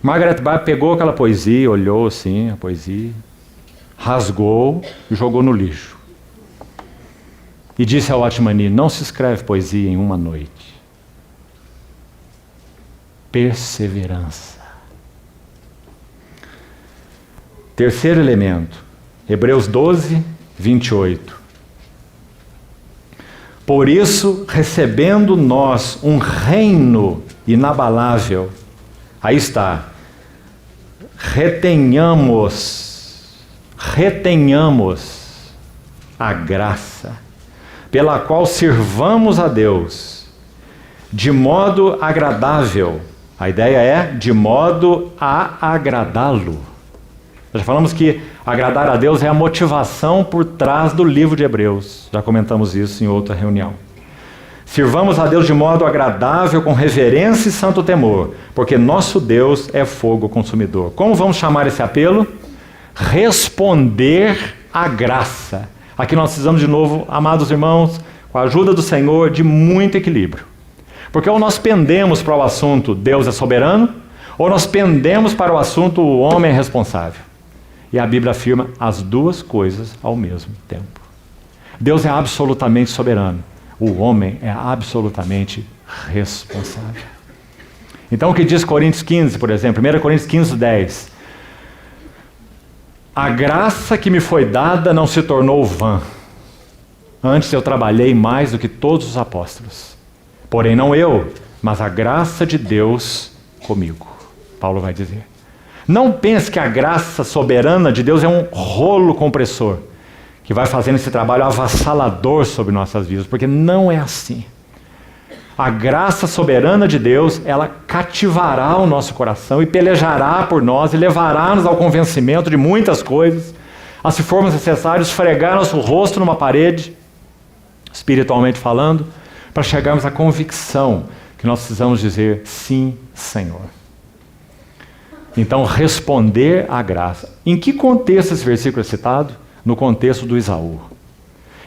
Margaret Barber pegou aquela poesia, olhou assim a poesia, rasgou e jogou no lixo. E disse ao Watchman: não se escreve poesia em uma noite. Perseverança. Terceiro elemento, Hebreus 12, 28. Por isso, recebendo nós um reino inabalável, aí está, retenhamos a graça, pela qual sirvamos a Deus, de modo agradável. A ideia é de modo a agradá-lo. Já falamos que agradar a Deus é a motivação por trás do livro de Hebreus. Já comentamos isso em outra reunião. Sirvamos a Deus de modo agradável, com reverência e santo temor, porque nosso Deus é fogo consumidor. Como vamos chamar esse apelo? Responder à graça. Aqui nós precisamos de novo, amados irmãos, com a ajuda do Senhor, de muito equilíbrio. Porque ou nós pendemos para o assunto Deus é soberano, ou nós pendemos para o assunto o homem é responsável. E a Bíblia afirma as duas coisas ao mesmo tempo. Deus é absolutamente soberano. O homem é absolutamente responsável. Então o que diz Coríntios 15, por exemplo, 1 Coríntios 15, 10. A graça que me foi dada não se tornou vã. Antes eu trabalhei mais do que todos os apóstolos. Porém não eu, mas a graça de Deus comigo. Paulo vai dizer. Não pense que a graça soberana de Deus é um rolo compressor que vai fazendo esse trabalho avassalador sobre nossas vidas, porque não é assim. A graça soberana de Deus, ela cativará o nosso coração e pelejará por nós e levará-nos ao convencimento de muitas coisas, a, se formos necessários, esfregar nosso rosto numa parede, espiritualmente falando, para chegarmos à convicção que nós precisamos dizer sim, Senhor. Então, responder à graça. Em que contexto esse versículo é citado? No contexto do Esaú.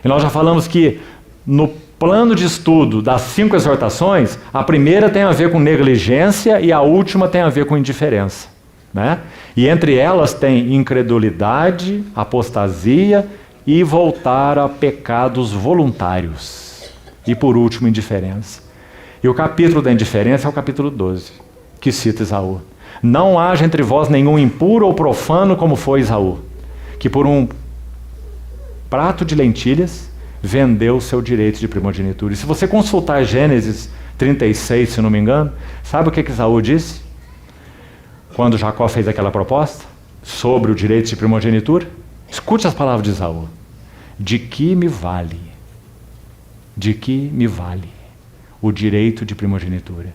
E nós já falamos que no plano de estudo das 5 exortações, a primeira tem a ver com negligência e a última tem a ver com indiferença. Né? E entre elas tem incredulidade, apostasia e voltar a pecados voluntários. E por último, indiferença. E o capítulo da indiferença é o capítulo 12, que cita Esaú. Não haja entre vós nenhum impuro ou profano como foi Esaú, que por um prato de lentilhas vendeu o seu direito de primogenitura. E se você consultar Gênesis 36, se não me engano, sabe o que Esaú disse? Quando Jacó fez aquela proposta sobre o direito de primogenitura? Escute as palavras de Esaú. De que me vale o direito de primogenitura,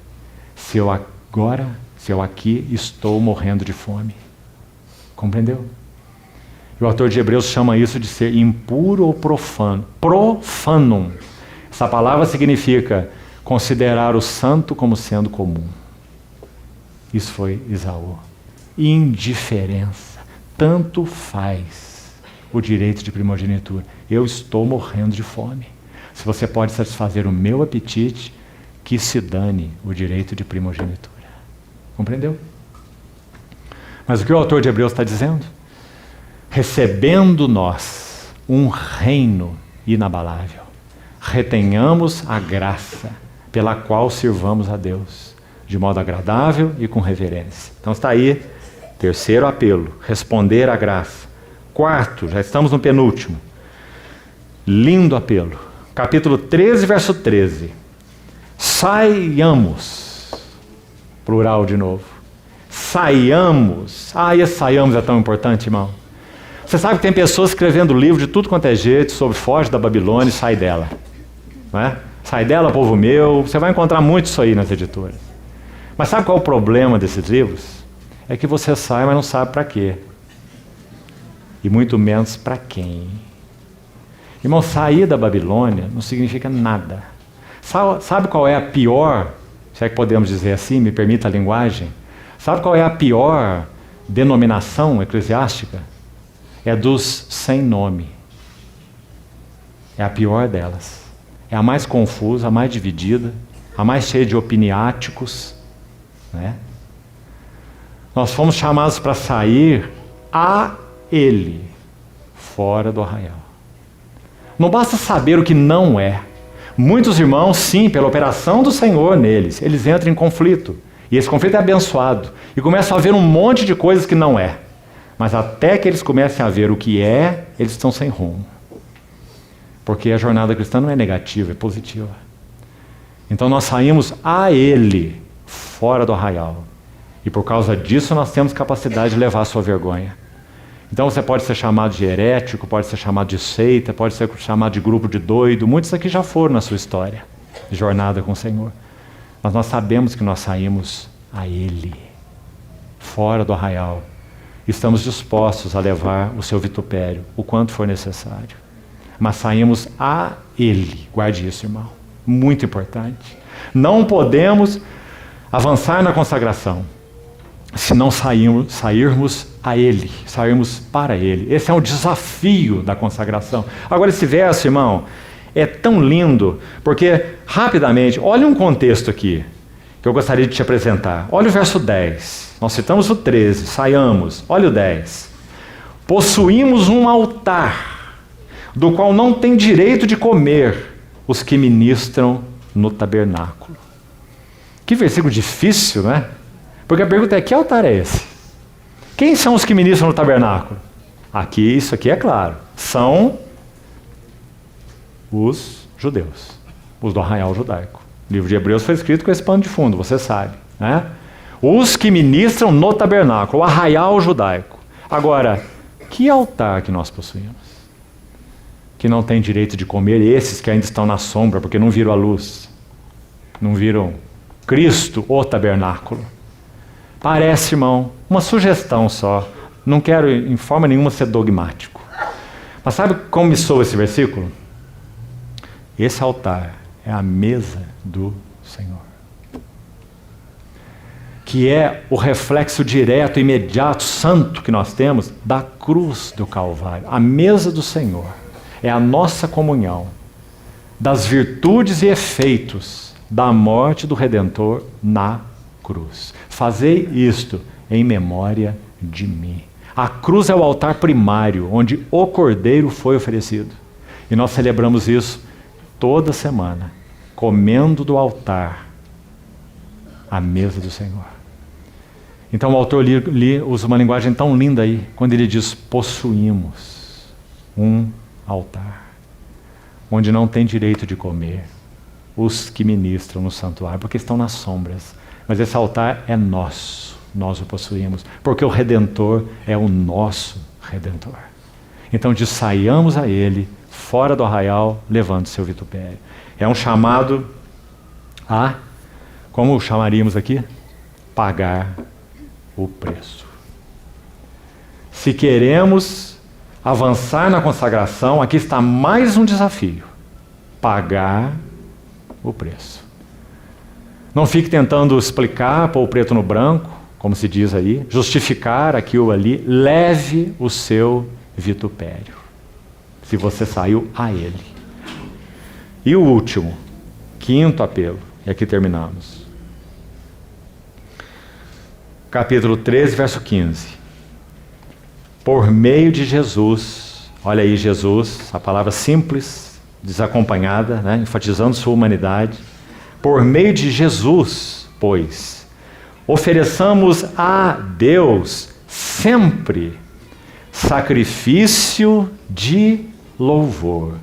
se eu aqui estou morrendo de fome? Compreendeu? E o autor de Hebreus chama isso de ser impuro ou profano. Profanum. Essa palavra significa considerar o santo como sendo comum. Isso foi Esaú. Indiferença. Tanto faz o direito de primogenitura. Eu estou morrendo de fome. Se você pode satisfazer o meu apetite, que se dane o direito de primogenitura. Compreendeu? Mas o que o autor de Hebreus está dizendo? Recebendo nós um reino inabalável, retenhamos a graça pela qual sirvamos a Deus, de modo agradável e com reverência. Então está aí, terceiro apelo, responder à graça. Quarto, já estamos no penúltimo, lindo apelo, capítulo 13, verso 13. Saiamos, plural de novo, saiamos. Esse saiamos é tão importante, irmão. Você sabe que tem pessoas escrevendo livro de tudo quanto é jeito sobre foge da Babilônia e sai dela, não é? Sai dela, povo meu. Você vai encontrar muito isso aí nas editoras. Mas sabe qual é o problema desses livros? É que você sai, mas não sabe para quê. E muito menos para quem. Irmão, sair da Babilônia não significa nada. Sabe qual é a pior, se é que podemos dizer assim, me permita a linguagem? Sabe qual é a pior denominação eclesiástica? É dos sem nome. É a pior delas. É a mais confusa, a mais dividida, a mais cheia de opiniáticos, né? Nós fomos chamados para sair a Ele, fora do arraial. Não basta saber o que não é. Muitos irmãos, sim, pela operação do Senhor neles, eles entram em conflito. E esse conflito é abençoado. E começam a ver um monte de coisas que não é. Mas até que eles comecem a ver o que é, eles estão sem rumo. Porque a jornada cristã não é negativa, é positiva. Então nós saímos a Ele, fora do arraial. E por causa disso nós temos capacidade de levar a sua vergonha. Então você pode ser chamado de herético, pode ser chamado de seita, pode ser chamado de grupo de doido. Muitos aqui já foram na sua história de jornada com o Senhor. Mas nós sabemos que nós saímos a Ele, fora do arraial. Estamos dispostos a levar o seu vitupério, o quanto for necessário. Mas saímos a Ele. Guarde isso, irmão. Muito importante. Não podemos avançar na consagração se não sairmos a Ele, sairmos para Ele. Esse é um desafio da consagração. Agora esse verso, irmão, é tão lindo, porque, rapidamente, olha um contexto aqui, que eu gostaria de te apresentar. Olha o verso 10. Nós citamos o 13, saiamos. Olha o 10. Possuímos um altar, do qual não tem direito de comer os que ministram no tabernáculo. Que versículo difícil, não é? Porque a pergunta é, que altar é esse? Quem são os que ministram no tabernáculo? Aqui, isso aqui é claro. São os judeus, os do arraial judaico. O livro de Hebreus foi escrito com esse pano de fundo, você sabe, né? Os que ministram no tabernáculo, o arraial judaico. Agora, que altar que nós possuímos? Que não tem direito de comer esses que ainda estão na sombra, porque não viram a luz. Não viram Cristo, o tabernáculo. Parece, irmão, uma sugestão só. Não quero, em forma nenhuma, ser dogmático. Mas sabe como me soa esse versículo? Esse altar é a mesa do Senhor, que é o reflexo direto, imediato, santo que nós temos da cruz do Calvário. A mesa do Senhor é a nossa comunhão das virtudes e efeitos da morte do Redentor na cruz. Fazei isto em memória de mim. A cruz é o altar primário, onde o Cordeiro foi oferecido. E nós celebramos isso toda semana, comendo do altar a mesa do Senhor. Então o autor usa uma linguagem tão linda aí, quando ele diz, possuímos um altar, onde não tem direito de comer os que ministram no santuário, porque estão nas sombras. Mas esse altar é nosso, nós o possuímos, porque o Redentor é o nosso Redentor. Então diz, saiamos a Ele, fora do arraial, levando seu vitupério. É um chamado a, como o chamaríamos aqui? Pagar o preço. Se queremos avançar na consagração, aqui está mais um desafio. Pagar o preço. Não fique tentando explicar, pôr o preto no branco, como se diz aí, justificar aqui ou ali. Leve o seu vitupério, se você saiu a Ele. E o último, quinto apelo, e aqui terminamos. Capítulo 13, verso 15. Por meio de Jesus, olha aí Jesus, a palavra simples, desacompanhada, né, enfatizando sua humanidade. Por meio de Jesus, pois, ofereçamos a Deus sempre sacrifício de louvor,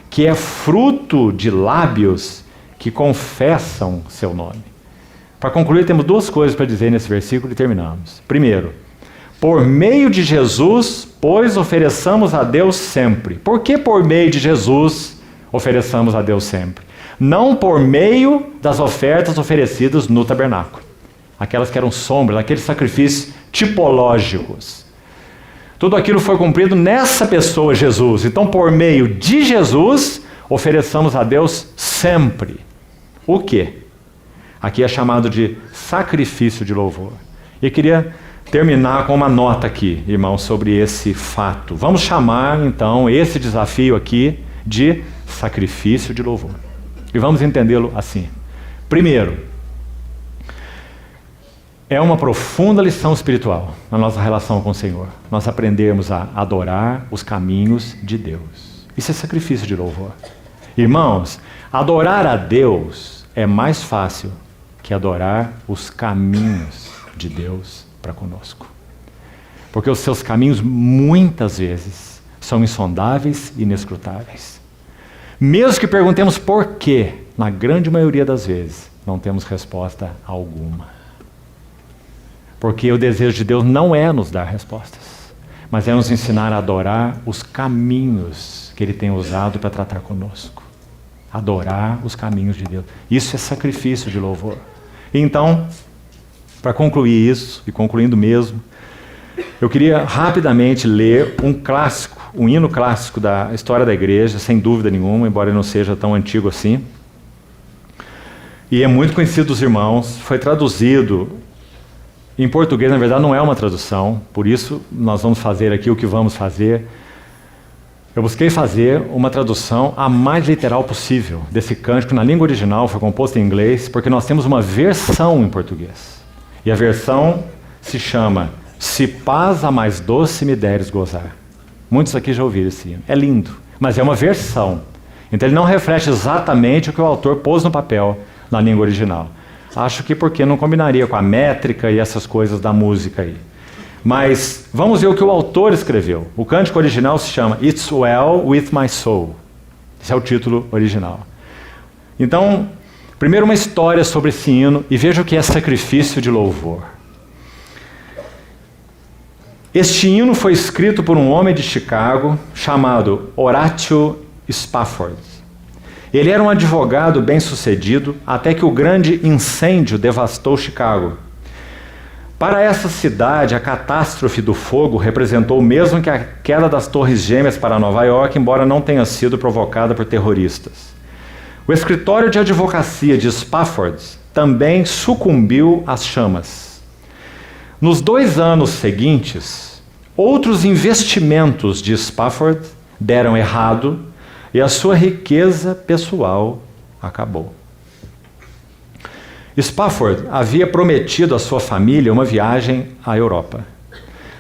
que é fruto de lábios que confessam seu nome. Para concluir, temos duas coisas para dizer nesse versículo e terminamos. Primeiro, por meio de Jesus, pois ofereçamos a Deus sempre. Por que por meio de Jesus ofereçamos a Deus sempre? Não por meio das ofertas oferecidas no tabernáculo. Aquelas que eram sombras, aqueles sacrifícios tipológicos. Tudo aquilo foi cumprido nessa pessoa, Jesus. Então, por meio de Jesus, ofereçamos a Deus sempre. O quê? Aqui é chamado de sacrifício de louvor. E queria terminar com uma nota aqui, irmãos, sobre esse fato. Vamos chamar, então, esse desafio aqui de sacrifício de louvor. E vamos entendê-lo assim. Primeiro, é uma profunda lição espiritual na nossa relação com o Senhor. Nós aprendermos a adorar os caminhos de Deus. Isso é sacrifício de louvor. Irmãos, adorar a Deus é mais fácil que adorar os caminhos de Deus para conosco. Porque os seus caminhos, muitas vezes, são insondáveis e inescrutáveis. Mesmo que perguntemos por quê, na grande maioria das vezes, não temos resposta alguma. Porque o desejo de Deus não é nos dar respostas, mas é nos ensinar a adorar os caminhos que Ele tem usado para tratar conosco. Adorar os caminhos de Deus. Isso é sacrifício de louvor. Então, para concluir isso, e concluindo mesmo, eu queria rapidamente ler um clássico, um hino clássico da história da igreja, sem dúvida nenhuma, embora ele não seja tão antigo assim. E é muito conhecido dos irmãos, foi traduzido em português, na verdade não é uma tradução, por isso nós vamos fazer aqui o que vamos fazer. Eu busquei fazer uma tradução a mais literal possível desse cântico na língua original, foi composto em inglês, porque nós temos uma versão em português. E a versão se chama Se Paz a Mais Doce Me Deres Gozar. Muitos aqui já ouviram esse hino. É lindo, mas é uma versão. Então ele não reflete exatamente o que o autor pôs no papel na língua original. Acho que porque não combinaria com a métrica e essas coisas da música aí. Mas vamos ver o que o autor escreveu. O cântico original se chama It's Well With My Soul. Esse é o título original. Então, primeiro uma história sobre esse hino e veja o que é sacrifício de louvor. Este hino foi escrito por um homem de Chicago chamado Horatio Spafford. Ele era um advogado bem-sucedido até que o grande incêndio devastou Chicago. Para essa cidade, a catástrofe do fogo representou o mesmo que a queda das Torres Gêmeas para Nova York, embora não tenha sido provocada por terroristas. O escritório de advocacia de Spafford também sucumbiu às chamas. Nos 2 anos seguintes, outros investimentos de Spafford deram errado e a sua riqueza pessoal acabou. Spafford havia prometido à sua família uma viagem à Europa.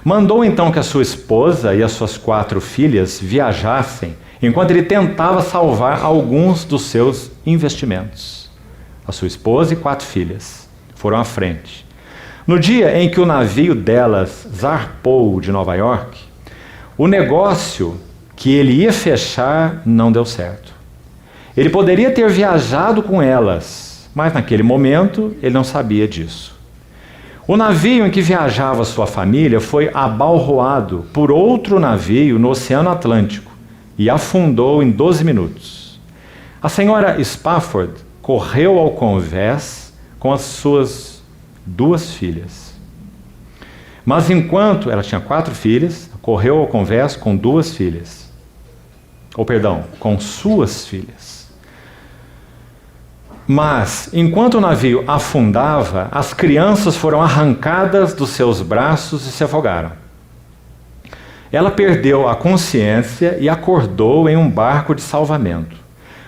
Mandou então que a sua esposa e as suas 4 filhas viajassem, enquanto ele tentava salvar alguns dos seus investimentos. A sua esposa e 4 filhas foram à frente. No dia em que o navio delas zarpou de Nova York, o negócio que ele ia fechar não deu certo. Ele poderia ter viajado com elas, mas naquele momento ele não sabia disso. O navio em que viajava sua família foi abalroado por outro navio no Oceano Atlântico e afundou em 12 minutos. A senhora Spafford correu ao convés com as suas 2 filhas. Mas enquanto ela tinha 4 filhas, correu ao convés com 2 filhas. Com suas filhas. Mas, enquanto o navio afundava, as crianças foram arrancadas dos seus braços e se afogaram. Ela perdeu a consciência e acordou em um barco de salvamento.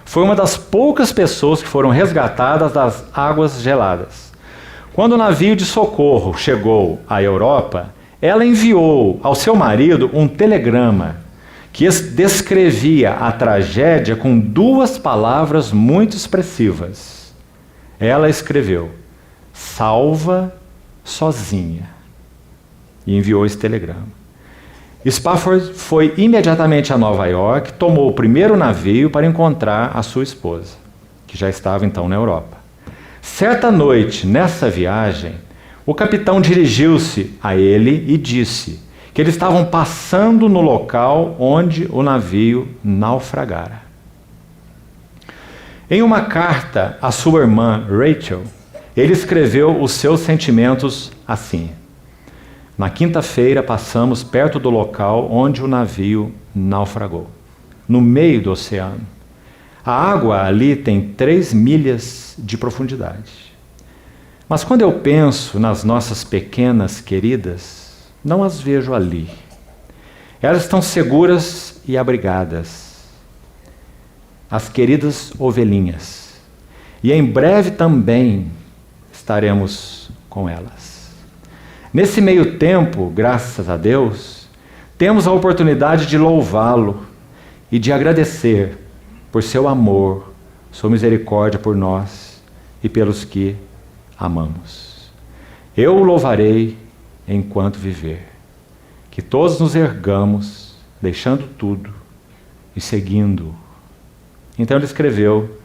Foi uma das poucas pessoas que foram resgatadas das águas geladas. Quando o navio de socorro chegou à Europa, ela enviou ao seu marido um telegrama que descrevia a tragédia com 2 palavras muito expressivas. Ela escreveu: salva sozinha. E enviou esse telegrama. Spafford foi imediatamente a Nova York, tomou o primeiro navio para encontrar a sua esposa, que já estava então na Europa. Certa noite, nessa viagem, o capitão dirigiu-se a ele e disse que eles estavam passando no local onde o navio naufragara. Em uma carta à sua irmã Rachel, ele escreveu os seus sentimentos assim: na quinta-feira passamos perto do local onde o navio naufragou, no meio do oceano. A água ali tem 3 milhas de profundidade. Mas quando eu penso nas nossas pequenas queridas, não as vejo ali. Elas estão seguras e abrigadas. As queridas ovelhinhas. E em breve também estaremos com elas. Nesse meio tempo, graças a Deus, temos a oportunidade de louvá-lo e de agradecer por seu amor, sua misericórdia por nós e pelos que amamos. Eu o louvarei enquanto viver. Que todos nos ergamos, deixando tudo e seguindo. Então ele escreveu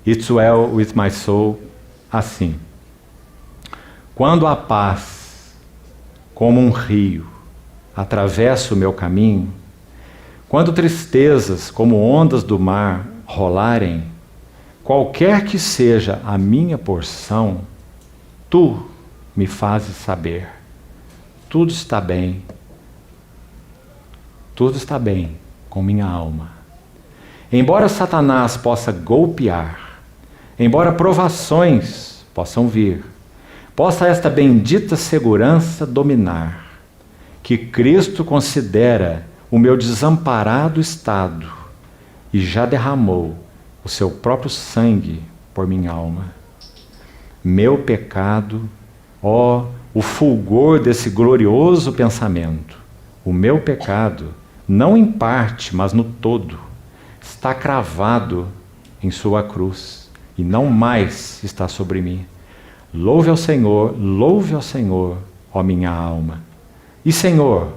It's well with my soul assim: quando a paz, como um rio, atravessa o meu caminho, quando tristezas como ondas do mar rolarem, qualquer que seja a minha porção, tu me fazes saber, tudo está bem com minha alma. Embora Satanás possa golpear, embora provações possam vir, possa esta bendita segurança dominar, que Cristo considera o meu desamparado estado e já derramou o seu próprio sangue por minha alma. Meu pecado, ó, o fulgor desse glorioso pensamento, o meu pecado, não em parte, mas no todo, está cravado em sua cruz e não mais está sobre mim. Louve ao Senhor, ó minha alma. E Senhor,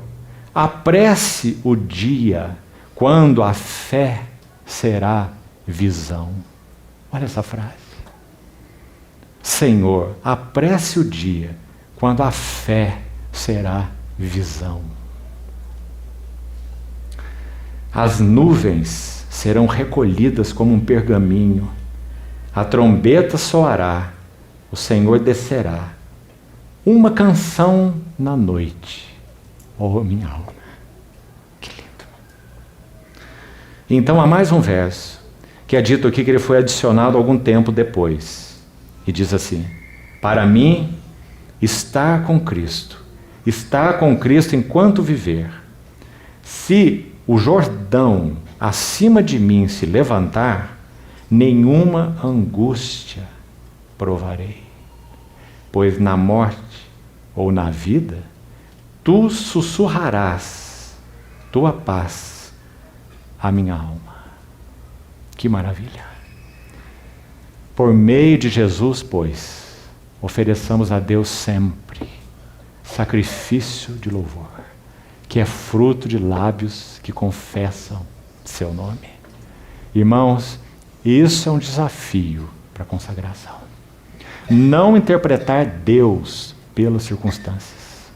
apresse o dia quando a fé será visão. Olha essa frase. Senhor, apresse o dia quando a fé será visão. As nuvens serão recolhidas como um pergaminho, a trombeta soará, o Senhor descerá. Uma canção na noite, oh minha alma. Que lindo. Então há mais um verso, que é dito aqui que ele foi adicionado algum tempo depois. E diz assim: para mim, estar com Cristo enquanto viver. Se o Jordão acima de mim se levantar, nenhuma angústia provarei. Pois na morte ou na vida, tu sussurrarás tua paz à minha alma. Que maravilha! Por meio de Jesus, pois, ofereçamos a Deus sempre sacrifício de louvor, que é fruto de lábios que confessam seu nome. Irmãos, isso é um desafio para a consagração. Não interpretar Deus pelas circunstâncias,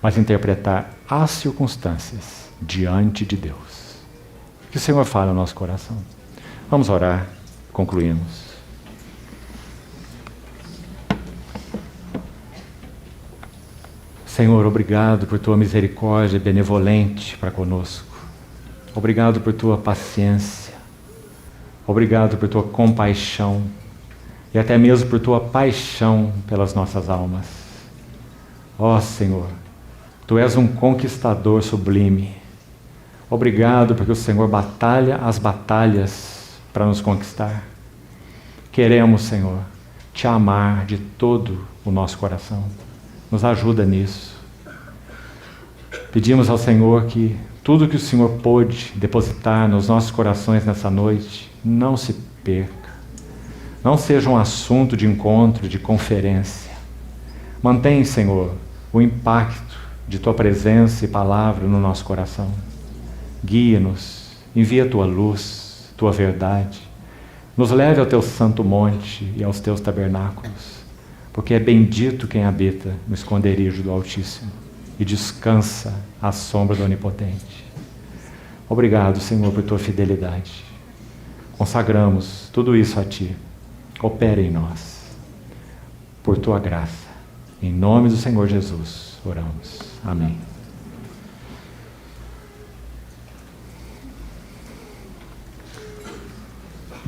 mas interpretar as circunstâncias diante de Deus. Que o Senhor fale no nosso coração. Vamos orar, concluímos. Senhor, obrigado por tua misericórdia benevolente para conosco. Obrigado por tua paciência. Obrigado por tua compaixão. E até mesmo por tua paixão pelas nossas almas. Ó Senhor, tu és um conquistador sublime. Obrigado porque o Senhor batalha as batalhas para nos conquistar. Queremos, Senhor, te amar de todo o nosso coração. Nos ajuda nisso. Pedimos ao Senhor que tudo que o Senhor pôde depositar nos nossos corações nessa noite não se perca. Não seja um assunto de encontro, de conferência, Mantém, Senhor, o impacto de Tua presença e palavra no nosso coração. Guia-nos, envia Tua luz, Tua verdade. Nos leve ao Teu santo monte e aos Teus tabernáculos, porque é bendito quem habita no esconderijo do Altíssimo e descansa à sombra do Onipotente. Obrigado, Senhor, por Tua fidelidade. Consagramos tudo isso a Ti. Opera em nós, por Tua graça. Em nome do Senhor Jesus, oramos. Amém.